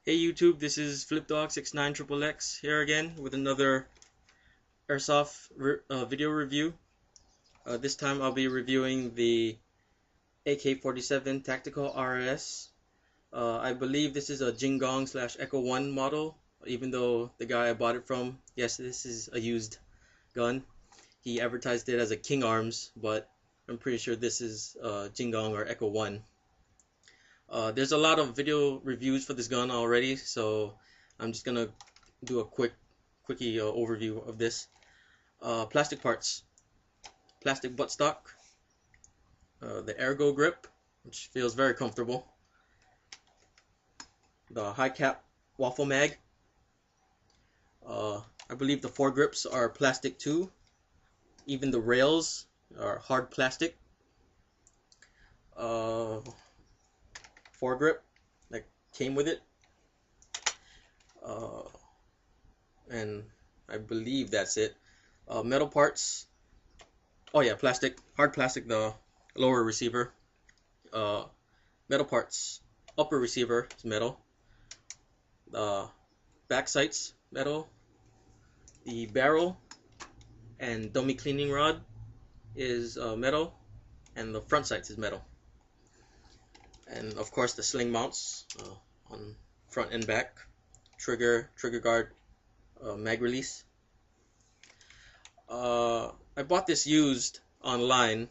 Hey YouTube, this is FlipDog69XXX here again with another Airsoft video review. This time I'll be reviewing the AK47 Tactical RIS. I believe this is a Jingong / Echo 1 model, even though the guy I bought it from, yes, this is a used gun. He advertised it as a King Arms, but I'm pretty sure this is Jingong or Echo 1. There's a lot of video reviews for this gun already, so I'm just gonna do a quickie overview of this. Plastic parts, plastic buttstock, the ergo grip, which feels very comfortable, the high cap waffle mag. I believe the foregrips are plastic too. Even the rails are hard plastic. Foregrip that came with it, and I believe that's it. Metal parts, oh yeah, plastic, hard plastic, the lower receiver. Metal parts, upper receiver is metal, the back sights metal, the barrel and dummy cleaning rod is metal, and the front sights is metal. And of course the sling mounts on front and back, trigger guard, mag release. I bought this used online,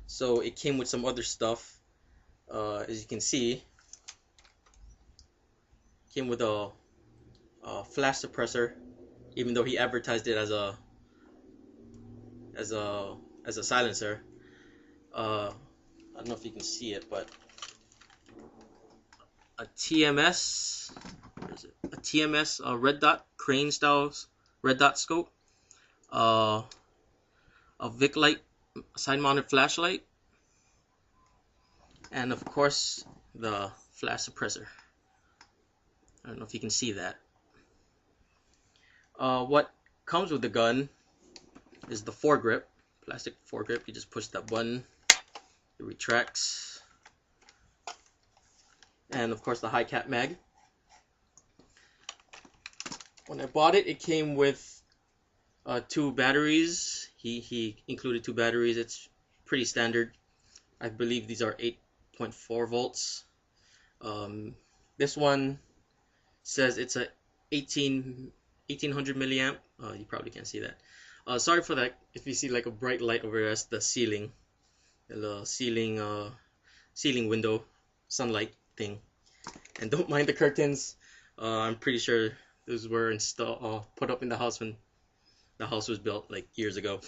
so it came with some other stuff. As you can see, it came with a flash suppressor, even though he advertised it as a silencer. I don't know if you can see it, but a TMS, where is it? A TMS red dot crane styles red dot scope, a Vic light side mounted flashlight, and of course the flash suppressor. I don't know if you can see that. What comes with the gun is the foregrip, plastic foregrip. You just push that button, it retracts. And of course the high cap mag. When I bought it, it came with 2 batteries. He included 2 batteries. It's pretty standard. I believe these are 8.4 volts. This one says it's a 1800 milliamp. You probably can't see that. Sorry for that. If you see like a bright light over there, that's the ceiling, the ceiling window sunlight thing. And don't mind the curtains. I'm pretty sure those were put up in the house when the house was built like years ago.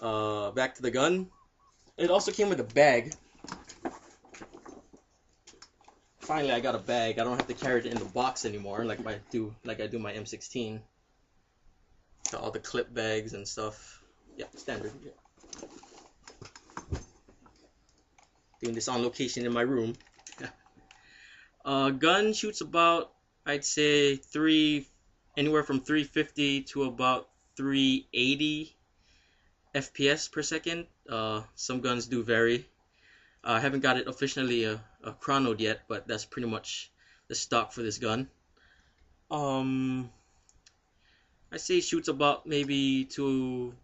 Back to the gun. It also came with a bag. Finally, I got a bag. I don't have to carry it in the box anymore, like I do my M16. Got all the clip bags and stuff. Yeah, standard. Yeah. Doing this on location in my room. Gun shoots about, I'd say, anywhere from 350 to about 380 FPS per second. Some guns do vary. I haven't got it officially chronoed yet, but that's pretty much the stock for this gun. I say it shoots about maybe to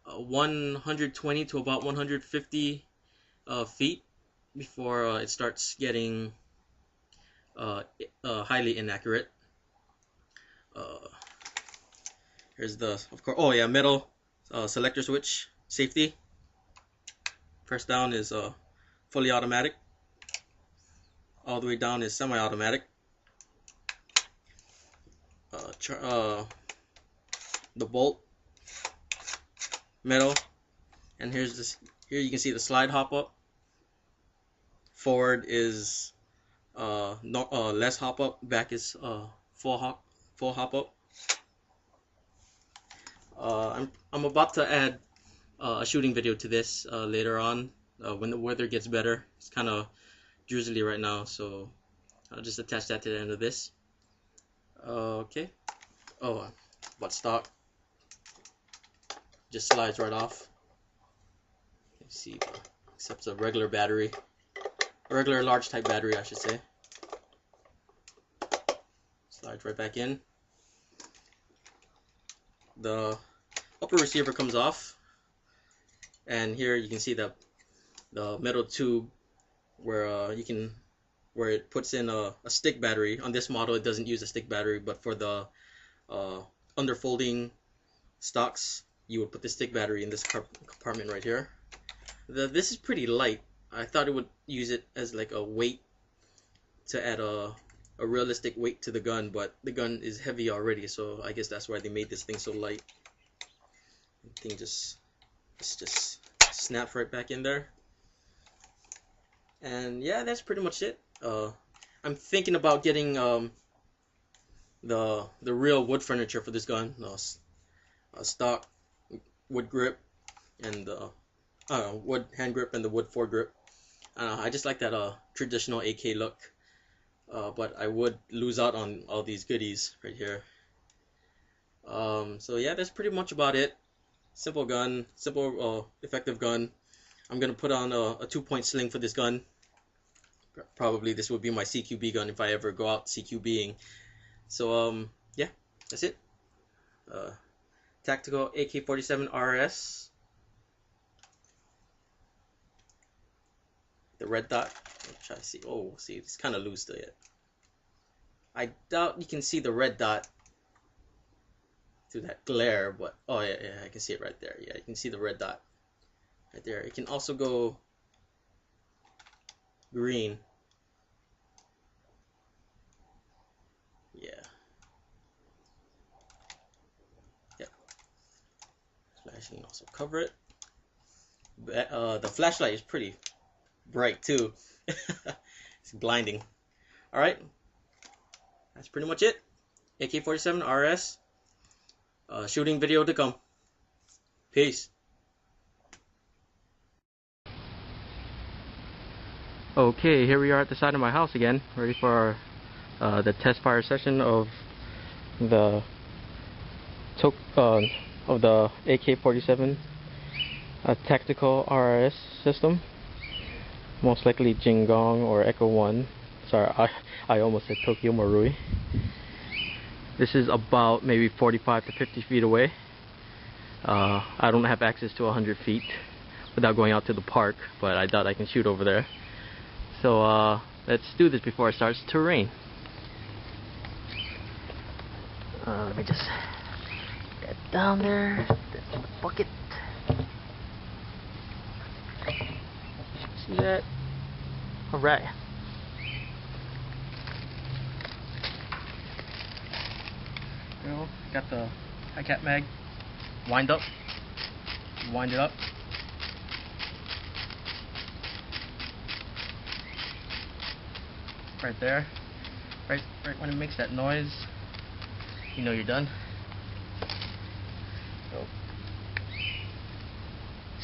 120 to about 150 feet before it starts getting highly inaccurate. Here's the, of course, oh yeah, metal selector switch, safety. Press down is fully automatic. All the way down is semi-automatic. The bolt, metal, and here's this. Here you can see the slide hop up. Forward is less hop up. Back is full hop up. I'm about to add a shooting video to this later on when the weather gets better. It's kind of drizzly right now, so I'll just attach that to the end of this. Okay. Oh, buttstock just slides right off. See, except it's a regular battery, a regular large type battery, I should say. Slides right back in. The upper receiver comes off, and here you can see the metal tube where where it puts in a stick battery. On this model, it doesn't use a stick battery, but for the underfolding stocks, you would put the stick battery in this compartment right here. This is pretty light. I thought it would use it as like a weight to add a realistic weight to the gun, but the gun is heavy already, so I guess that's why they made this thing so light. The thing just snaps right back in there. And yeah, that's pretty much it. I'm thinking about getting the real wood furniture for this gun, a stock wood grip and the wood hand grip and the wood foregrip. I just like that traditional AK look, but I would lose out on all these goodies right here. So yeah, that's pretty much about it. Simple gun, simple effective gun. I'm gonna put on a 2-point sling for this gun. Probably this will be my CQB gun if I ever go out CQBing. So yeah, that's it. Tactical AK47 RIS. The red dot. Let's try to see. Oh, see, it's kind of loose still yet. I doubt you can see the red dot through that glare, but oh yeah, I can see it right there. Yeah, you can see the red dot right there. It can also go green. Yeah. Yep. Flash can also cover it. The flashlight is pretty bright too. It's blinding. Alright. That's pretty much it. AK47 RIS. Shooting video to come. Peace. Okay, here we are at the side of my house again, ready for our, the test fire session of the AK47 tactical RIS system. Most likely Jingong or Echo 1. Sorry, I almost said Tokyo Marui. This is about maybe 45 to 50 feet away. I don't have access to 100 feet without going out to the park, but I doubt I can shoot over there. So let's do this before it starts to rain. Let me just get down there. That's the bucket. See that? Alright. Got the high-cap mag. Wind up. Wind it up. Right there. Right when it makes that noise, you know you're done. So,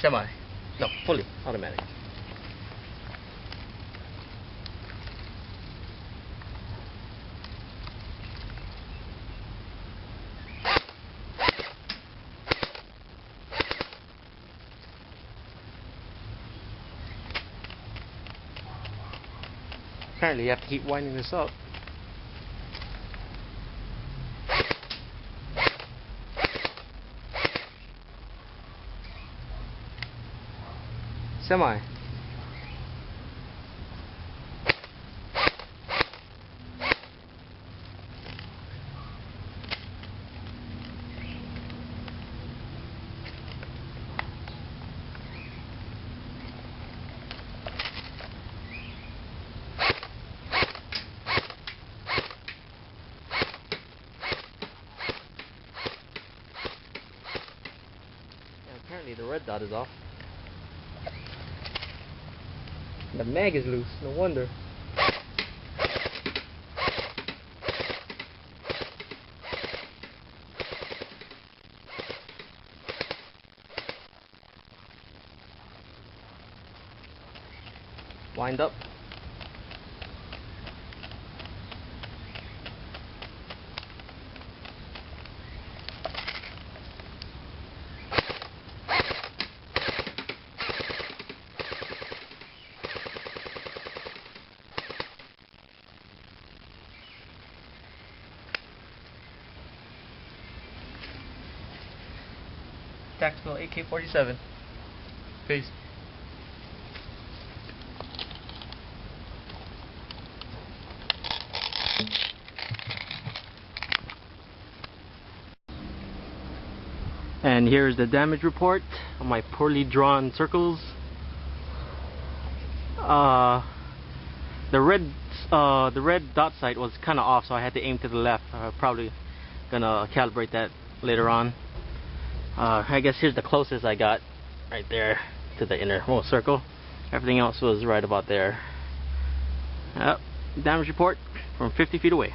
semi. No, fully automatic. Apparently you have to keep winding this up. Semi. Apparently the red dot is off. The mag is loose, no wonder. Wind up. tactical AK47. Peace. And here's the damage report on my poorly drawn circles. The red dot sight was kind of off, so I had to aim to the left. Probably gonna calibrate that later on. I guess here's the closest I got, right there to the innermost circle. Everything else was right about there. Damage report from 50 feet away.